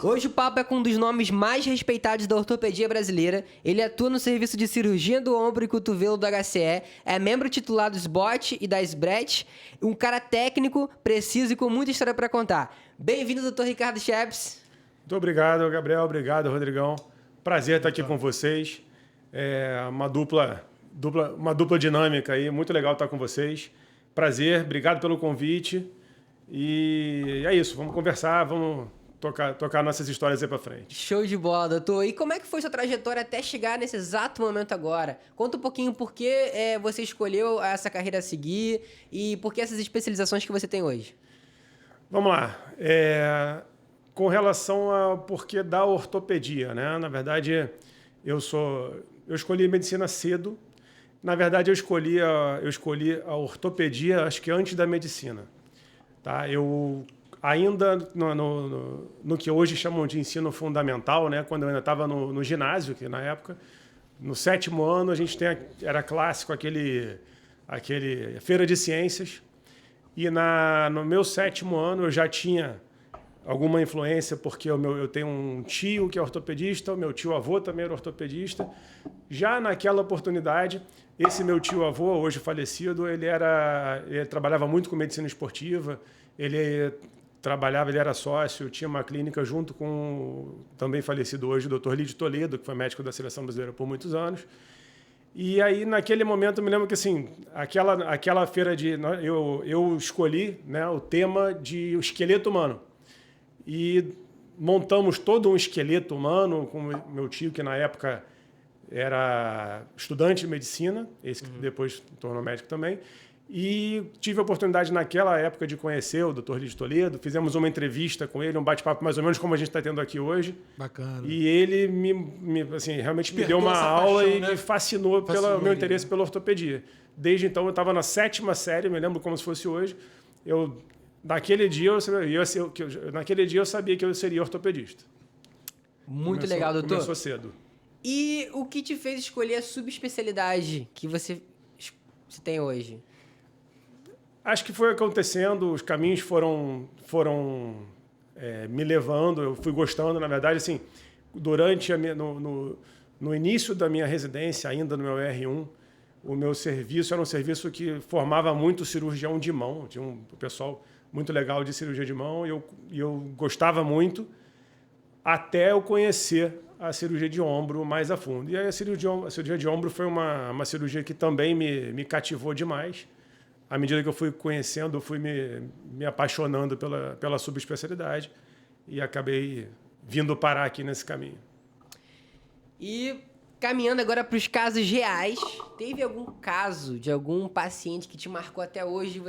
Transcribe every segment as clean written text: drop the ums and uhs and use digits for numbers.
Hoje o papo é com um dos nomes mais respeitados da ortopedia brasileira. Ele atua no serviço de cirurgia do ombro e cotovelo do HCE, é membro titular do SBOT e da SBRET, um cara técnico, preciso e com muita história para contar. Bem-vindo, doutor Ricardo Scheps. Muito obrigado, Gabriel. Obrigado, Rodrigão. Prazer estar aqui com vocês. É uma dupla dinâmica aí. Muito legal estar com vocês. Prazer, obrigado pelo convite. E é isso, vamos conversar, vamos tocar nossas histórias aí pra frente. Show de bola, doutor. E como é que foi sua trajetória até chegar nesse exato momento agora? Conta um pouquinho por que você escolheu essa carreira a seguir e por que essas especializações que você tem hoje. Vamos lá. Com relação ao porquê da ortopedia, né? Na verdade, eu escolhi medicina cedo. Na verdade, eu escolhi a ortopedia, acho que antes da medicina. Tá? Eu ainda no que hoje chamam de ensino fundamental, né? Quando eu ainda estava no ginásio, que na época, no 7º ano, a gente era clássico aquele feira de ciências. E no meu 7º ano eu já tinha alguma influência, porque eu tenho um tio que é ortopedista, o meu tio-avô também era ortopedista. Já naquela oportunidade, esse meu tio-avô, hoje falecido, ele trabalhava muito com medicina esportiva, ele era sócio, tinha uma clínica junto com o também falecido hoje, o Dr. Lídio Toledo, que foi médico da Seleção Brasileira por muitos anos. E aí, naquele momento, eu me lembro que, assim, aquela feira eu escolhi, né, o tema de o esqueleto humano. E montamos todo um esqueleto humano com meu tio, que na época era estudante de medicina, esse que depois se tornou médico também. E tive a oportunidade naquela época de conhecer o Dr. Lídio Toledo. Fizemos uma entrevista com ele, um bate-papo mais ou menos como a gente está tendo aqui hoje. Bacana. E ele realmente me deu uma aula paixão, e me fascinou pelo meu interesse pela ortopedia. Desde então eu estava na 7ª série, me lembro como se fosse hoje. Naquele dia eu sabia que eu seria ortopedista. Muito legal, doutor. Começou cedo. E o que te fez escolher a subespecialidade que você tem hoje? Acho que foi acontecendo, os caminhos foram me levando, eu fui gostando, na verdade, assim, durante no início da minha residência, ainda no meu R1, o meu serviço era um serviço que formava muito cirurgião de mão, tinha um pessoal muito legal de cirurgia de mão, e eu gostava muito, até eu conhecer a cirurgia de ombro mais a fundo. E aí a cirurgia de ombro foi uma cirurgia que também me cativou demais. À medida que eu fui conhecendo, eu fui me apaixonando pela subespecialidade e acabei vindo parar aqui nesse caminho. E caminhando agora para os casos reais, teve algum caso de algum paciente que te marcou até hoje?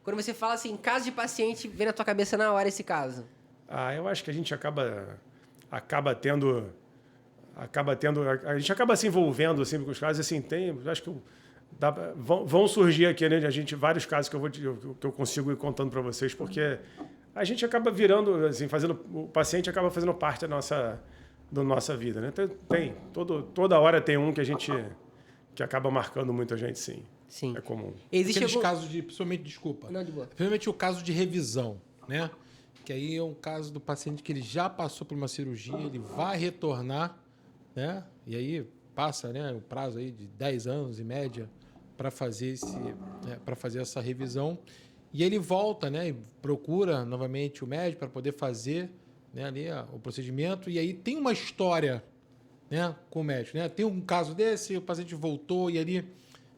Quando você fala assim, caso de paciente, vem na tua cabeça na hora esse caso? Eu acho que a gente acaba tendo, a gente acaba se envolvendo assim com os casos, assim, acho que vão surgir aqui, né, vários casos que eu consigo ir contando para vocês, porque a gente acaba virando, assim, o paciente acaba fazendo parte da nossa vida, né? Toda hora tem um que acaba marcando muito a gente, sim. Sim. É comum. Existe Aqueles casos principalmente, desculpa. Não, de boa. Principalmente o caso de revisão, né? Que aí é um caso do paciente que ele já passou por uma cirurgia, ele vai retornar, né? E aí passa, né, o prazo aí de 10 anos em média para fazer essa revisão. E ele volta, né, e procura novamente o médico para poder fazer, né, ali o procedimento. E aí tem uma história, né, com o médico, né? Tem um caso desse, o paciente voltou e ali,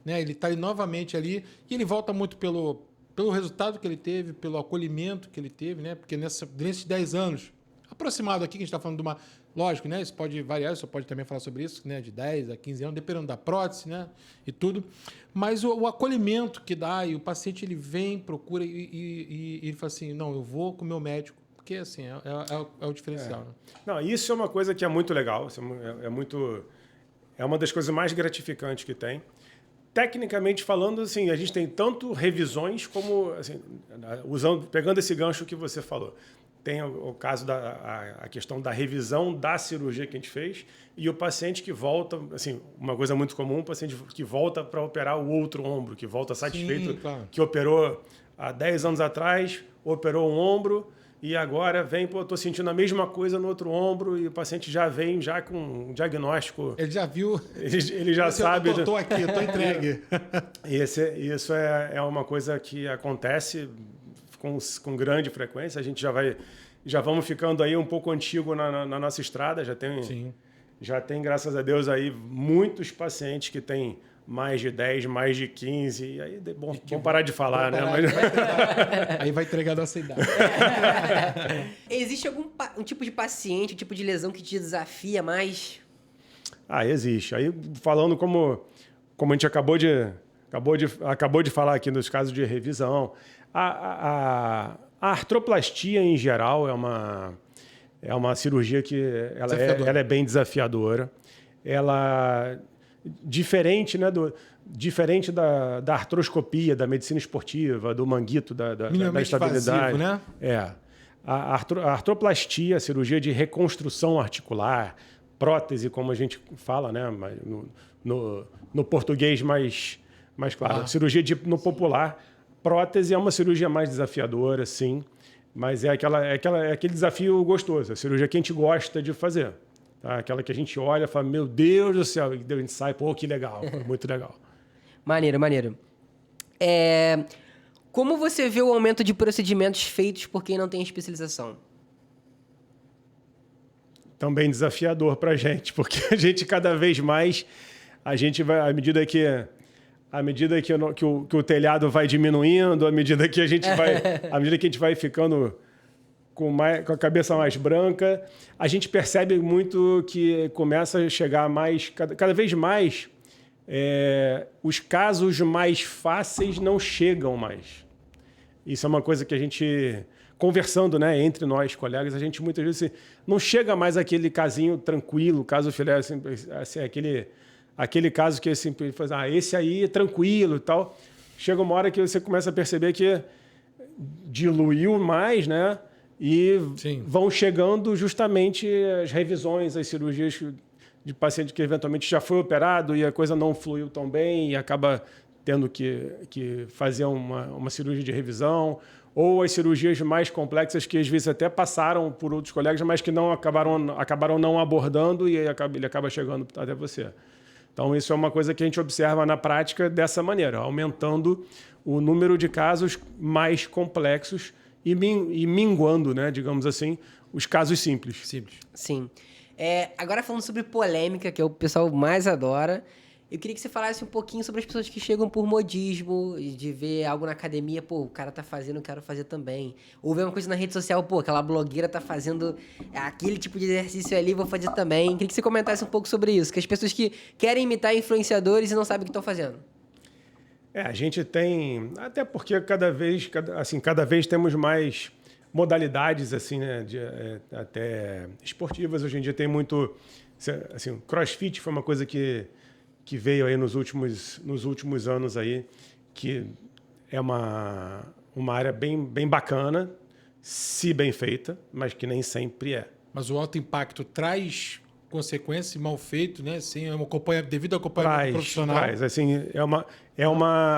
né, ele está novamente ali e ele volta muito pelo resultado que ele teve, pelo acolhimento que ele teve, né? Porque nesses 10 anos, aproximado aqui, que a gente está falando de uma... Lógico, né? Isso pode variar, você pode também falar sobre isso, né? De 10 a 15 anos, dependendo da prótese, né? E tudo. Mas o acolhimento que dá, e o paciente ele vem, procura e ele fala assim, não, eu vou com o meu médico, porque assim, é o diferencial. Né? Não, isso é uma coisa que é muito legal, é uma das coisas mais gratificantes que tem. Tecnicamente falando, assim, a gente tem tanto revisões como, assim, pegando esse gancho que você falou, tem o caso a questão da revisão da cirurgia que a gente fez e o paciente que volta, assim, uma coisa muito comum, o paciente que volta para operar o outro ombro, que volta satisfeito, sim, claro, que operou há 10 anos atrás, operou um ombro e agora vem, pô, tô sentindo a mesma coisa no outro ombro e o paciente já vem já com um diagnóstico. Ele já viu. Ele já sabe. Eu tô aqui, eu tô entregue. Isso é uma coisa que acontece com grande frequência. A gente já vamos ficando aí um pouco antigo na nossa estrada. Sim. Já tem, graças a Deus, aí muitos pacientes que têm mais de 10, mais de 15. E aí, bom parar de falar, né? Aí vai entregar a nossa idade. Existe um tipo de paciente, um tipo de lesão que te desafia mais? Existe. Aí, falando como a gente acabou de falar aqui nos casos de revisão, a artroplastia, em geral, é uma cirurgia que ela é bem desafiadora. Ela, diferente, né, diferente da artroscopia, da medicina esportiva, do manguito, da estabilidade. Invasivo, né? A artroplastia, a cirurgia de reconstrução articular, prótese, como a gente fala, né, no português mais claro. Cirurgia no popular, prótese é uma cirurgia mais desafiadora, sim, mas é aquele desafio gostoso, a cirurgia que a gente gosta de fazer. Tá? Aquela que a gente olha e fala, meu Deus do céu, e a gente sai, pô, que legal, muito legal. Maneiro. Como você vê o aumento de procedimentos feitos por quem não tem especialização? Também desafiador para a gente, porque a gente cada vez mais, a gente vai, à medida que o telhado vai diminuindo, à medida que a gente vai ficando com a cabeça mais branca, a gente percebe muito que começa a chegar cada vez mais, os casos mais fáceis não chegam mais. Isso é uma coisa que a gente, conversando, né, entre nós, colegas, a gente muitas vezes não chega mais aquele casinho tranquilo, caso filé, assim, aquele caso que assim, faz, esse aí é tranquilo e tal. Chega uma hora que você começa a perceber que diluiu mais, né? E Sim. vão chegando justamente as revisões, as cirurgias de paciente que eventualmente já foi operado e a coisa não fluiu tão bem e acaba tendo que fazer uma cirurgia de revisão, ou as cirurgias mais complexas que às vezes até passaram por outros colegas, mas que não acabaram não abordando e ele acaba chegando até você. Então, isso é uma coisa que a gente observa na prática dessa maneira, aumentando o número de casos mais complexos e minguando, né, digamos assim, os casos simples. Sim. Agora falando sobre polêmica, que é o pessoal mais adora, eu queria que você falasse um pouquinho sobre as pessoas que chegam por modismo, de ver algo na academia, pô, o cara tá fazendo, eu quero fazer também. Ou ver uma coisa na rede social, pô, aquela blogueira tá fazendo aquele tipo de exercício ali, vou fazer também. Queria que você comentasse um pouco sobre isso, que as pessoas que querem imitar influenciadores e não sabem o que estão fazendo. A gente tem, até porque cada vez temos mais modalidades assim, né, até esportivas. Hoje em dia tem muito, assim, CrossFit foi uma coisa que veio aí nos últimos anos aí, que é uma área bem bacana, se bem feita, mas que nem sempre é. Mas o alto impacto traz consequências mal feito, né? Sem devido ao acompanhamento profissional. Traz, assim,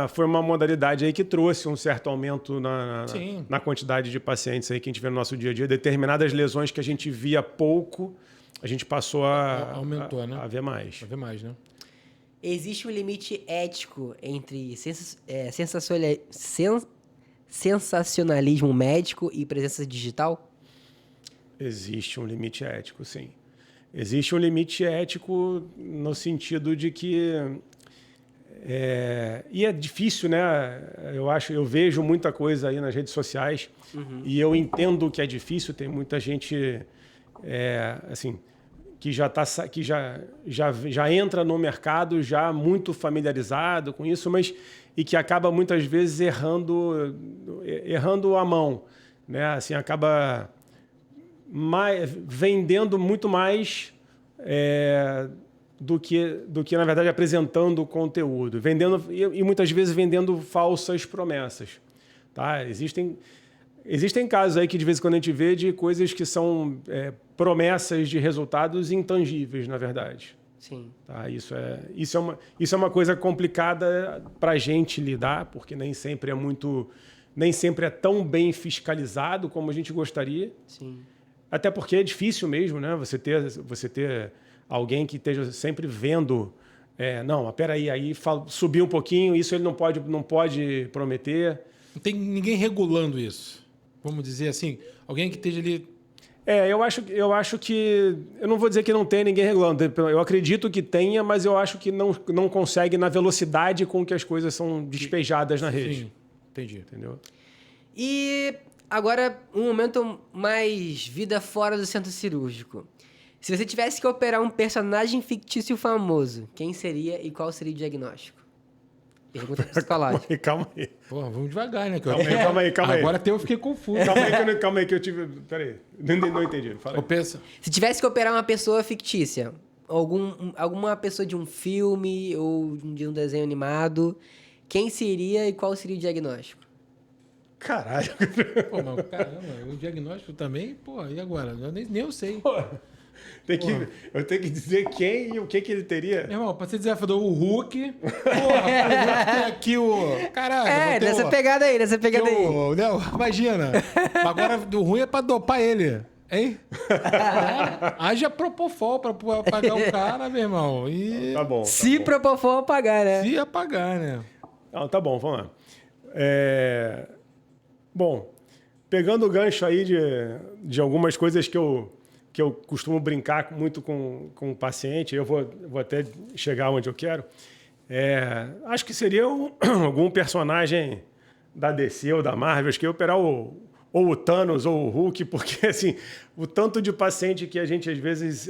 foi uma modalidade aí que trouxe um certo aumento na quantidade de pacientes aí que a gente vê no nosso dia a dia. Determinadas lesões que a gente via pouco, a gente passou aumentou, né? A ver mais. A ver mais, né? Existe um limite ético entre sensacionalismo médico e presença digital? Existe um limite ético, sim. Existe um limite ético no sentido de que... e é difícil, né? Eu vejo muita coisa aí nas redes sociais e eu entendo que é difícil. Tem muita gente assim, que já entra no mercado já muito familiarizado com isso, e que acaba muitas vezes errando a mão, né? Assim, acaba vendendo muito mais do que na verdade apresentando conteúdo, e muitas vezes vendendo falsas promessas, tá? Existem casos aí que de vez em quando a gente vê de coisas que são promessas de resultados intangíveis, na verdade. Sim. Tá? Isso é uma coisa complicada para a gente lidar, porque nem sempre é muito nem sempre é tão bem fiscalizado como a gente gostaria. Sim. Até porque é difícil mesmo, né? Você ter alguém que esteja sempre vendo. Não, peraí, subiu um pouquinho, isso ele não pode prometer. Não tem ninguém regulando isso. Vamos dizer assim, alguém que esteja ali. Eu acho que. Eu não vou dizer que não tem ninguém regulando. Eu acredito que tenha, mas eu acho que não consegue na velocidade com que as coisas são despejadas na rede. Sim, entendi. Entendeu? E agora, um momento mais vida fora do centro cirúrgico. Se você tivesse que operar um personagem fictício famoso, quem seria e qual seria o diagnóstico? Pergunta psicológica. Calma aí. Porra, vamos devagar, né? Calma aí. Agora até eu fiquei confuso. Calma aí que eu tive. Peraí. Não entendi. Fala aí. Eu penso. Se tivesse que operar uma pessoa fictícia, alguma pessoa de um filme ou de um desenho animado, quem seria e qual seria o diagnóstico? Caralho. Pô, mas caramba, o diagnóstico também, pô, e agora? Nem eu sei. Eu tenho que dizer quem e o que ele teria. Meu irmão, pra você desafiador, o Hulk. Porra, tem aqui o. Caralho, nessa pegada aí. Imagina. Agora, o ruim é pra dopar ele. Hein? Haja Propofol pra apagar o cara, meu irmão. E... Tá bom. Se Propofol apagar, né? Se apagar, né? Não, tá bom, vamos lá. Bom, pegando o gancho aí de algumas coisas que eu costumo brincar muito com o paciente, eu vou até chegar onde eu quero. Acho que seria algum personagem da DC ou da Marvel, acho que ia operar ou o Thanos ou o Hulk, porque assim, o tanto de paciente que a gente às vezes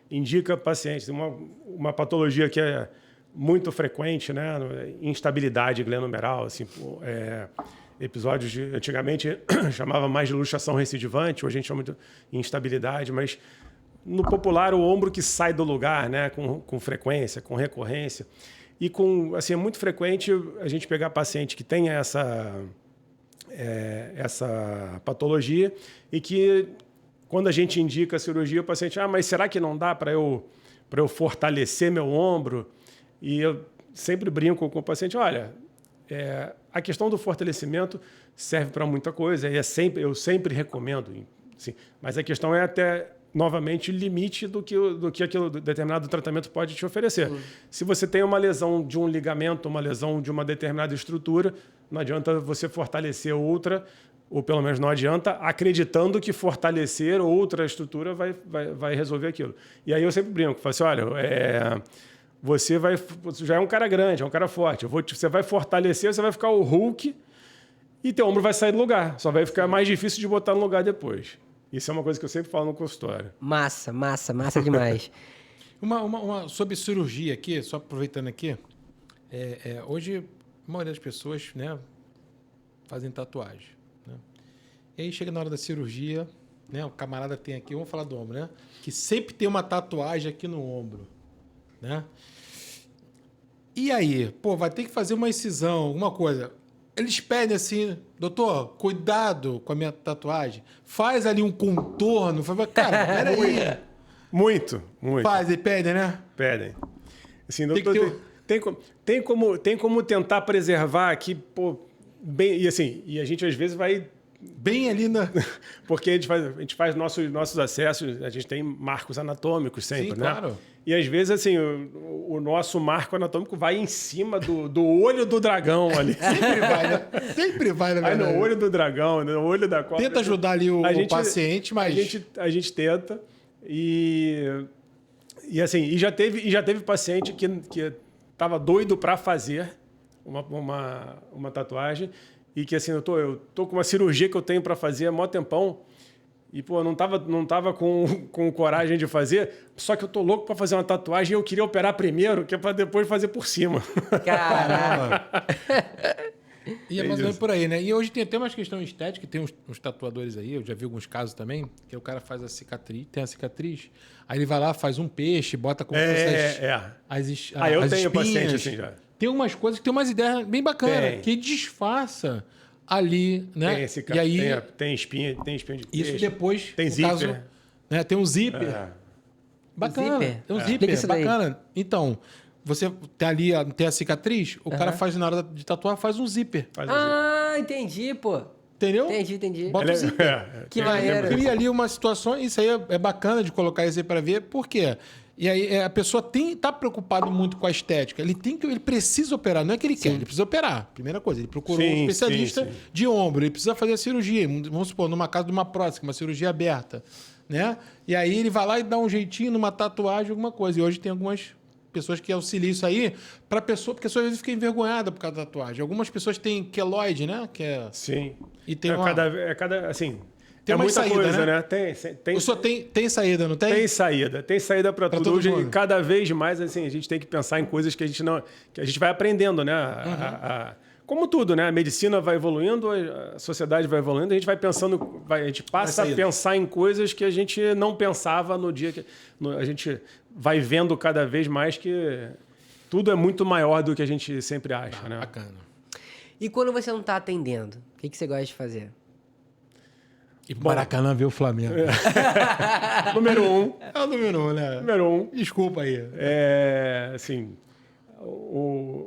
indica pacientes, uma patologia que é muito frequente, né? Instabilidade glenomeral, assim, episódios antigamente chamava mais de luxação recidivante, hoje a gente chama de instabilidade, mas no popular o ombro que sai do lugar, né, com frequência, com recorrência. E assim, é muito frequente a gente pegar paciente que tem essa patologia e que quando a gente indica a cirurgia, o paciente, mas será que não dá para eu fortalecer meu ombro? E eu sempre brinco com o paciente, olha, a questão do fortalecimento serve para muita coisa, e eu sempre recomendo, sim, mas a questão é até, novamente, o limite do que aquele determinado tratamento pode te oferecer. Se você tem uma lesão de um ligamento, uma lesão de uma determinada estrutura, não adianta você fortalecer outra, ou pelo menos não adianta, acreditando que fortalecer outra estrutura vai resolver aquilo. E aí eu sempre brinco, falo assim, olha, você já é um cara grande, é um cara forte. Você vai fortalecer, você vai ficar o Hulk e teu ombro vai sair do lugar. Só vai ficar mais difícil de botar no lugar depois. Isso é uma coisa que eu sempre falo no consultório. Massa demais. Uma sobre cirurgia aqui, só aproveitando aqui. Hoje, a maioria das pessoas, né, fazem tatuagem. Né? E aí chega na hora da cirurgia, né, o camarada tem aqui, vamos falar do ombro, né? Que sempre tem uma tatuagem aqui no ombro. Né? E aí, vai ter que fazer uma incisão, alguma coisa. Eles pedem assim, doutor, cuidado com a minha tatuagem. Faz ali um contorno. Cara, peraí. Muito. Faz, e pedem, né? Pedem. Assim, doutor, tem como tentar preservar aqui, bem, e assim, e a gente às vezes vai bem ali na... Porque a gente faz nossos acessos, a gente tem marcos anatômicos sempre, sim, né? Claro. E às vezes, assim, o nosso marco anatômico vai em cima do olho do dragão ali. Sempre vai, né? Sempre vai, na verdade. Aí no olho do dragão, no olho da cobra. Tenta ajudar ali o paciente, mas... A gente tenta. E assim, e já teve paciente que estava doido para fazer uma tatuagem e que assim, eu tô com uma cirurgia que eu tenho para fazer há mó tempão e não tava com coragem de fazer, só que eu tô louco para fazer uma tatuagem e eu queria operar primeiro, que é para depois fazer por cima. Caramba! E é mais ou menos por aí, né? E hoje tem até umas questões estéticas, tem uns tatuadores aí, eu já vi alguns casos também, que o cara faz a cicatriz, tem a cicatriz, aí ele vai lá, faz um peixe, bota como as eu tenho espinhas. paciente assim já. Tem umas coisas que tem umas ideias bem bacanas, que disfarça ali, né? E aí tem espinha de peixe. Isso depois, tem zíper. caso, né? Tem um zíper. Bacana. Tem um zíper, bacana. Então, você tem ali, tem a cicatriz, o cara faz na hora de tatuar, faz um zíper. Ah, entendi, pô. Entendeu? Entendi. Bota os Que maneiro. Cria ali uma situação, isso aí é bacana de colocar isso aí para ver, por quê? E aí a pessoa tá preocupado muito com a estética. Ele precisa operar, não é que ele quer, ele precisa operar. Primeira coisa, ele procurou um especialista de ombro, ele precisa fazer a cirurgia, vamos supor, numa casa de uma prótese, uma cirurgia aberta, né? E aí ele vai lá e dá um jeitinho numa tatuagem, alguma coisa. E hoje tem algumas pessoas que auxiliam isso aí para pessoa, porque a pessoa às vezes fica envergonhada por causa da tatuagem. Algumas pessoas têm queloide, né? Que é... Sim. E tem assim, tem uma muita saída, coisa, né? Tem, O senhor tem saída, não tem? Tem saída para tudo. todo Hoje, mundo. cada vez mais, assim, a gente tem que pensar em coisas que a gente vai aprendendo, né? Como tudo, né? A medicina vai evoluindo, a sociedade vai evoluindo, a gente vai pensando, a gente passa a pensar em coisas que a gente não pensava no dia que a gente vai vendo cada vez mais que tudo é muito maior do que a gente sempre acha, né? Bacana. E quando você não tá atendendo, o que você gosta de fazer? E pro Maracanã ver o Flamengo. Número 1. É o número 1, né? Número 1. Desculpa aí. Assim,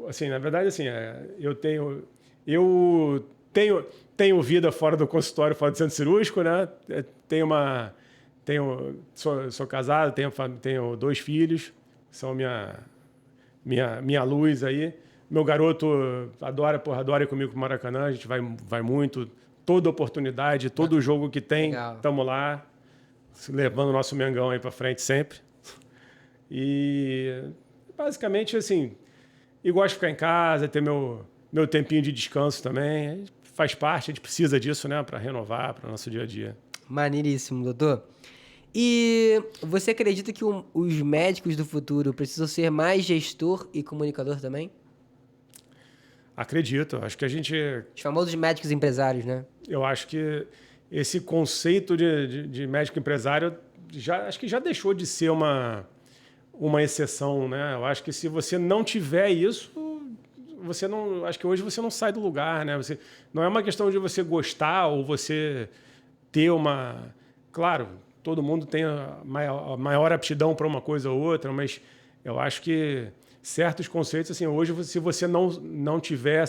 assim, na verdade, assim, eu tenho vida fora do consultório, fora do centro cirúrgico, né? Sou casado, tenho 2 filhos, são minha luz aí. Meu garoto adora ir comigo pro Maracanã, a gente vai muito. Toda oportunidade, todo jogo que tem, estamos lá, levando o nosso Mengão aí para frente sempre. E, basicamente, assim, eu gosto de ficar em casa, ter meu tempinho de descanso também. Faz parte, a gente precisa disso, né, para renovar, para o nosso dia a dia. Maneiríssimo, doutor. E você acredita que os médicos do futuro precisam ser mais gestor e comunicador também? Acredito. Acho que Os famosos médicos empresários, né? Eu acho que esse conceito de médico empresário acho que já deixou de ser uma exceção, né? Eu acho que se você não tiver isso, acho que hoje você não sai do lugar, né? Não é uma questão de você gostar ou você ter Claro, todo mundo tem a maior aptidão para uma coisa ou outra, mas eu acho que certos conceitos, assim, hoje, se você não tiver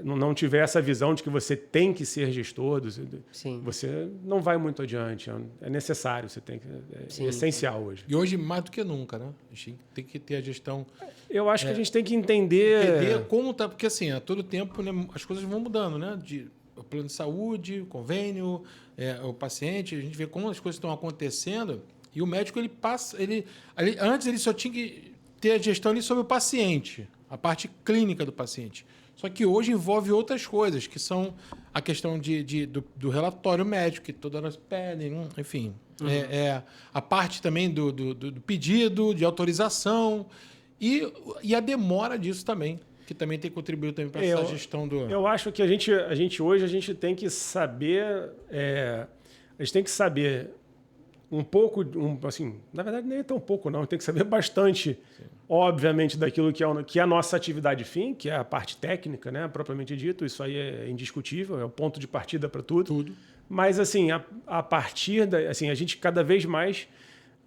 não tiver essa visão de que você tem que ser gestor, você não vai muito adiante. É necessário, é essencial hoje. E hoje, mais do que nunca, né? A gente tem que ter a gestão... Eu acho que a gente tem que entender como tá... Porque, assim, a todo tempo, né, as coisas vão mudando, né? O plano de saúde, o convênio, o paciente, a gente vê como as coisas estão acontecendo... E o médico, antes ele só tinha que ter a gestão ali sobre o paciente, a parte clínica do paciente. Só que hoje envolve outras coisas, que são a questão do relatório médico, que todas nós pedem, enfim. Uhum. A parte também do pedido, de autorização e a demora disso também, que também tem contribuído também para essa gestão do... Eu acho que hoje a gente tem que saber... a gente tem que saber... um pouco, assim, na verdade nem é tão pouco não, tem que saber bastante, obviamente, daquilo que é a nossa atividade fim, que é a parte técnica, né, propriamente dito, isso aí é indiscutível, é o ponto de partida para tudo. Mas, assim, a partir assim, a gente cada vez mais,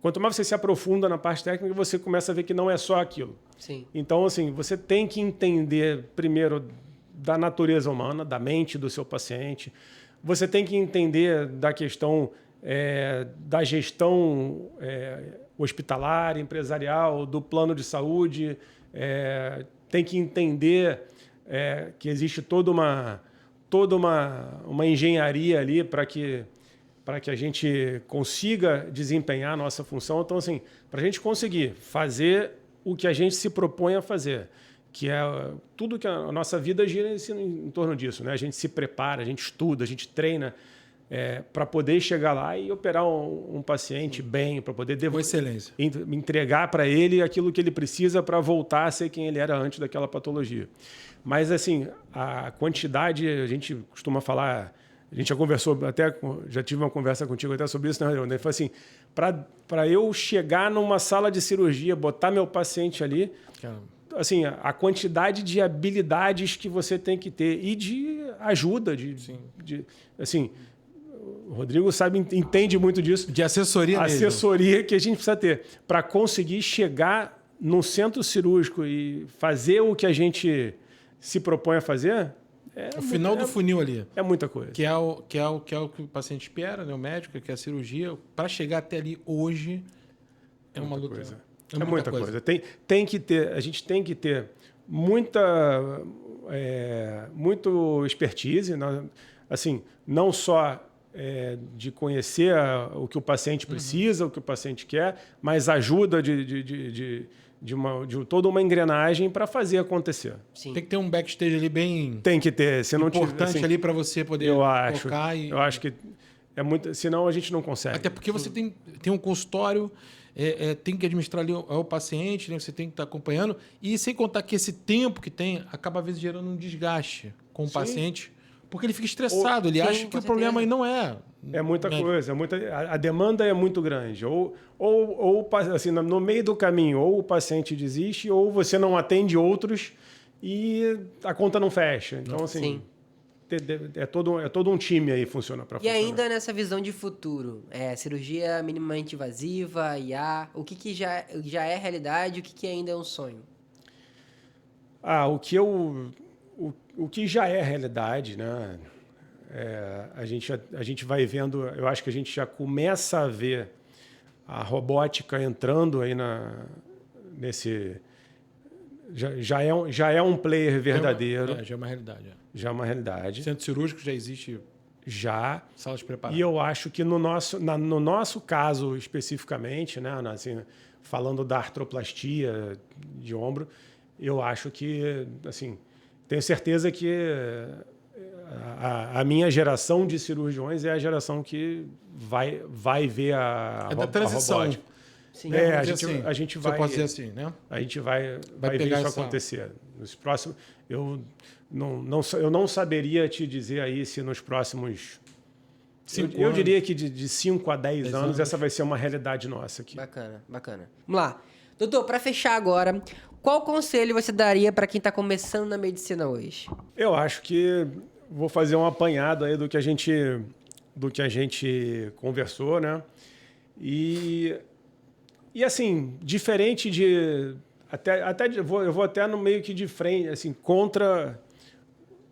quanto mais você se aprofunda na parte técnica, você começa a ver que não é só aquilo. Sim. Então, assim, você tem que entender, primeiro, da natureza humana, da mente do seu paciente, você tem que entender da questão... da gestão hospitalar, empresarial, do plano de saúde, tem que entender que existe toda uma engenharia ali para que a gente consiga desempenhar a nossa função. Então, assim, para a gente conseguir fazer o que a gente se propõe a fazer, que é tudo que a nossa vida gira em torno disso, né? A gente se prepara, a gente estuda, a gente treina, para poder chegar lá e operar um paciente bem, para poder com excelência, entregar para ele aquilo que ele precisa para voltar a ser quem ele era antes daquela patologia. Mas, assim, a quantidade, a gente costuma falar, a gente já conversou, já tive uma conversa contigo até sobre isso, né, Rodrigo? Ele falou assim, para eu chegar numa sala de cirurgia, botar meu paciente ali... Assim, a quantidade de habilidades que você tem que ter e de ajuda, assim... O Rodrigo entende muito disso. De assessoria mesmo. Assessoria que a gente precisa ter para conseguir chegar num centro cirúrgico e fazer o que a gente se propõe a fazer, O final do funil ali. é muita coisa. Que é o que o paciente espera, né? O médico, que é a cirurgia. Para chegar até ali hoje, é uma luta. Coisa. É muita coisa. Tem que ter, a gente tem que ter muito expertise, assim, não só de conhecer o que o paciente precisa, o que o paciente quer, mas ajuda de toda uma engrenagem para fazer acontecer. Sim. Tem que ter um backstage ali bem Tem que ter, se não tiver, importante assim, ali para você poder eu acho que é muito, senão a gente não consegue. Até porque você tem um consultório, tem que administrar ali o paciente, né? Você tem que estar acompanhando. E sem contar que esse tempo que tem acaba, às vezes, gerando um desgaste com o paciente, porque ele fica estressado, ele acha que o problema aí não é. É muita coisa, a demanda é muito grande. Ou assim, no meio do caminho, ou o paciente desiste, ou você não atende outros e a conta não fecha. Então, assim, é todo um time aí funciona para funcionar. E ainda nessa visão de futuro, cirurgia minimamente invasiva, IA, o que já é realidade e o que ainda é um sonho? O que já é realidade, né? A gente vai vendo, eu acho que a gente já começa a ver a robótica entrando aí nesse... Já é um player verdadeiro. Já é uma realidade. Já é uma realidade. Centro cirúrgico já existe. Já. Salas preparadas. E eu acho que no nosso caso especificamente, né, assim, falando da artroplastia de ombro, eu acho que, assim, tenho certeza que a minha geração de cirurgiões é a geração que vai ver a transição. A robótica. Sim, a gente vai. Você pode dizer assim, né? A gente vai ver isso acontecer. Nos próximos, eu não saberia te dizer aí se nos próximos. Eu diria que de 5 a 10 anos essa vai ser uma realidade nossa aqui. Bacana. Vamos lá. Doutor, para fechar agora, qual conselho você daria para quem está começando na medicina hoje? Eu acho que vou fazer um apanhado aí do que a gente conversou, né? E assim, diferente de... eu vou até no meio que de frente, assim, contra...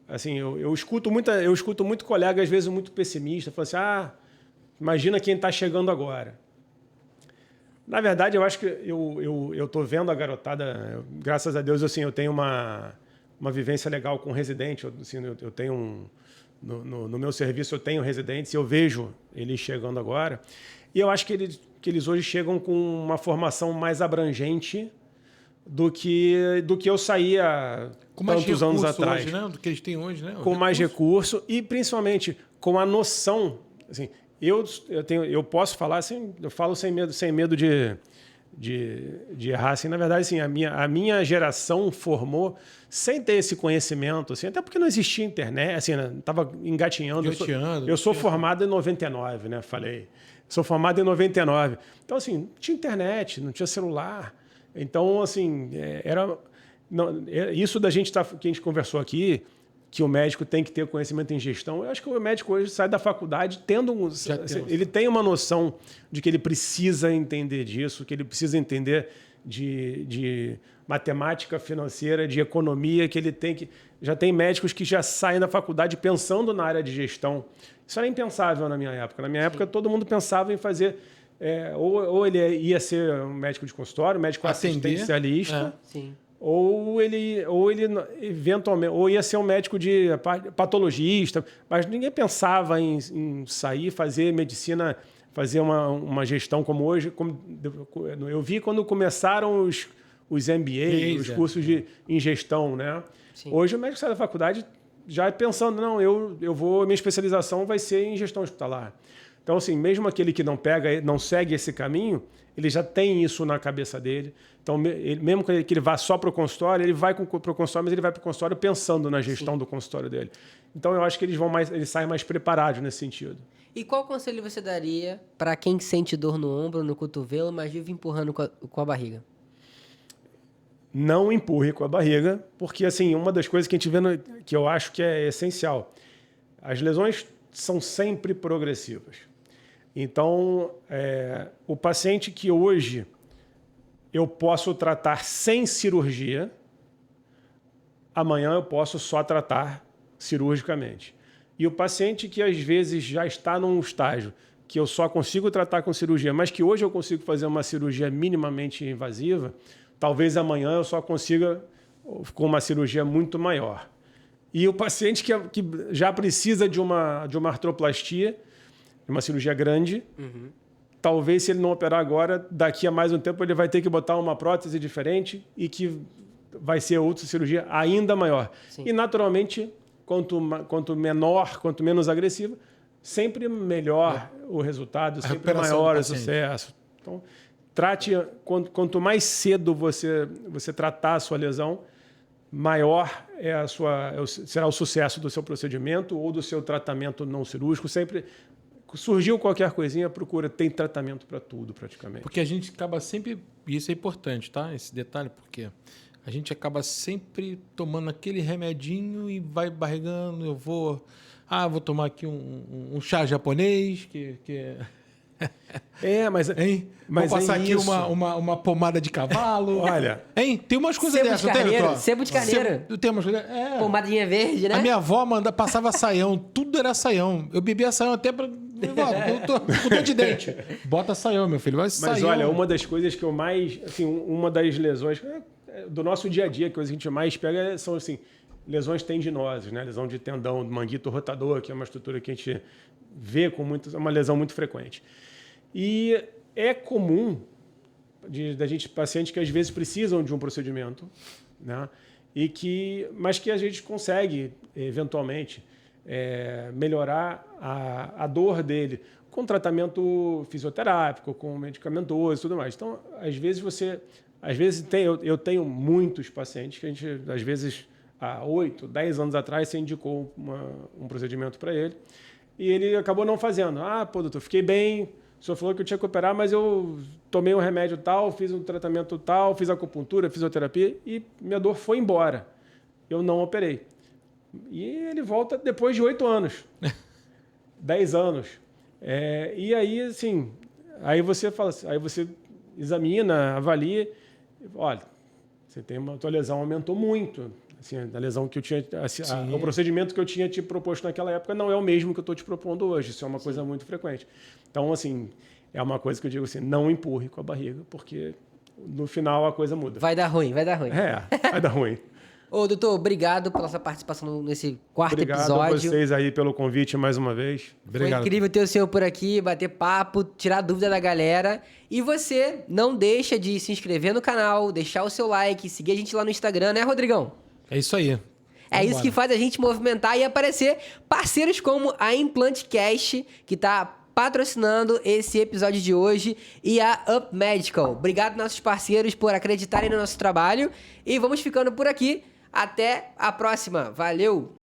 Assim, eu escuto muito colega, às vezes, muito pessimista, falando assim, imagina quem está chegando agora. Na verdade, eu acho que eu estou vendo a garotada, graças a Deus, assim, eu tenho uma vivência legal com residente, eu tenho no meu serviço eu tenho residentes e eu vejo eles chegando agora. E eu acho que eles hoje chegam com uma formação mais abrangente do que eu saía tantos anos atrás. Hoje, né? Do que eles têm hoje, né? Com mais recurso e, principalmente, com a noção... Assim, eu posso falar assim, eu falo sem medo de errar. Assim, na verdade, assim, a minha geração formou sem ter esse conhecimento, assim, até porque não existia internet, assim, estava engatinhando. Eu sou formado em 99, né? Falei. Sou formado em 99. Então, assim, não tinha internet, não tinha celular. Então, assim, isso que a gente conversou aqui, que o médico tem que ter conhecimento em gestão. Eu acho que o médico hoje sai da faculdade ele tem uma noção de que ele precisa entender disso, que ele precisa entender de matemática financeira, de economia, que ele tem que... Já tem médicos que já saem da faculdade pensando na área de gestão. Isso era impensável na minha época. Na minha época, todo mundo pensava em fazer... ou ele ia ser um médico de consultório, médico assistencialista, ou ele eventualmente ou ia ser um médico de patologista, mas ninguém pensava em sair, fazer medicina, fazer uma gestão como hoje. Eu vi quando começaram os MBA, os cursos em gestão, né? Sim. Hoje o médico sai da faculdade já pensando, minha especialização vai ser em gestão hospitalar. Então, assim, mesmo aquele que não segue esse caminho, ele já tem isso na cabeça dele. Então, mesmo que ele vá só para o consultório, ele vai para o consultório, mas ele vai para o consultório pensando na gestão do consultório dele. Então, eu acho que eles saem mais preparados nesse sentido. E qual conselho você daria para quem sente dor no ombro, no cotovelo, mas vive empurrando com a barriga? Não empurre com a barriga, porque, assim, uma das coisas que a gente vê, que eu acho que é essencial, as lesões são sempre progressivas. Então, o paciente que hoje eu posso tratar sem cirurgia, amanhã eu posso só tratar cirurgicamente. E o paciente que às vezes já está num estágio que eu só consigo tratar com cirurgia, mas que hoje eu consigo fazer uma cirurgia minimamente invasiva, talvez amanhã eu só consiga com uma cirurgia muito maior. E o paciente que já precisa de uma artroplastia, de uma cirurgia grande, talvez se ele não operar agora, daqui a mais um tempo ele vai ter que botar uma prótese diferente e que vai ser outra cirurgia ainda maior. Sim. E naturalmente, quanto menor, quanto menos agressiva, sempre melhor o resultado, sempre maior o sucesso. Então, trate, quanto mais cedo você tratar a sua lesão, maior será o sucesso do seu procedimento ou do seu tratamento não cirúrgico. Sempre surgiu qualquer coisinha, procura, tem tratamento para tudo praticamente. Porque a gente acaba sempre, e isso é importante, tá? Esse detalhe, porque a gente acaba sempre tomando aquele remedinho e vai barrigando, eu vou tomar aqui um chá japonês, que... mas vou passar aqui isso. uma pomada de cavalo. Olha, hein? Tem umas coisas Sebo dessas. de carneiro, sebo de carneiro. Tem umas coisas... Pomadinha verde, né? A minha avó passava saião, tudo era saião. Eu bebia saião até pra... Eu tô com dor de dente. Bota saião, meu filho. Mas olha, uma das coisas que eu mais... Assim, uma das lesões do nosso dia a dia, que a gente mais pega, são assim, lesões tendinosas, né? Lesão de tendão, do manguito rotador, que é uma estrutura que a gente vê com é uma lesão muito frequente. E é comum da gente pacientes que às vezes precisam de um procedimento, né? Mas que a gente consegue eventualmente melhorar a dor dele com tratamento fisioterápico, com medicamentoso e tudo mais. Então, às vezes eu tenho muitos pacientes que a gente, às vezes, há 8, 10 anos atrás, você indicou um procedimento para ele e ele acabou não fazendo. Pô, doutor, fiquei bem, o senhor falou que eu tinha que operar, mas eu tomei um remédio tal, fiz um tratamento tal, fiz acupuntura, fisioterapia e minha dor foi embora. Eu não operei. E ele volta depois de 8 anos, 10 anos. E aí, assim, aí você examina, avalia, olha, tua lesão aumentou muito. Assim, a lesão que eu tinha, o procedimento que eu tinha te proposto naquela época não é o mesmo que eu estou te propondo hoje. Isso é uma coisa muito frequente. Então, assim, é uma coisa que eu digo assim, não empurre com a barriga, porque no final a coisa muda. Vai dar ruim, vai dar ruim. Vai dar ruim. Ô, doutor, obrigado pela sua participação nesse quarto episódio. Obrigado a vocês aí pelo convite mais uma vez. Obrigado. Foi incrível ter o senhor por aqui, bater papo, tirar dúvida da galera. E você não deixa de se inscrever no canal, deixar o seu like, seguir a gente lá no Instagram, né, Rodrigão? É isso aí. É isso que faz a gente movimentar e aparecer parceiros como a Implantcast, que tá patrocinando esse episódio de hoje, e a Up Medical. Obrigado, nossos parceiros, por acreditarem no nosso trabalho. E vamos ficando por aqui. Até a próxima. Valeu!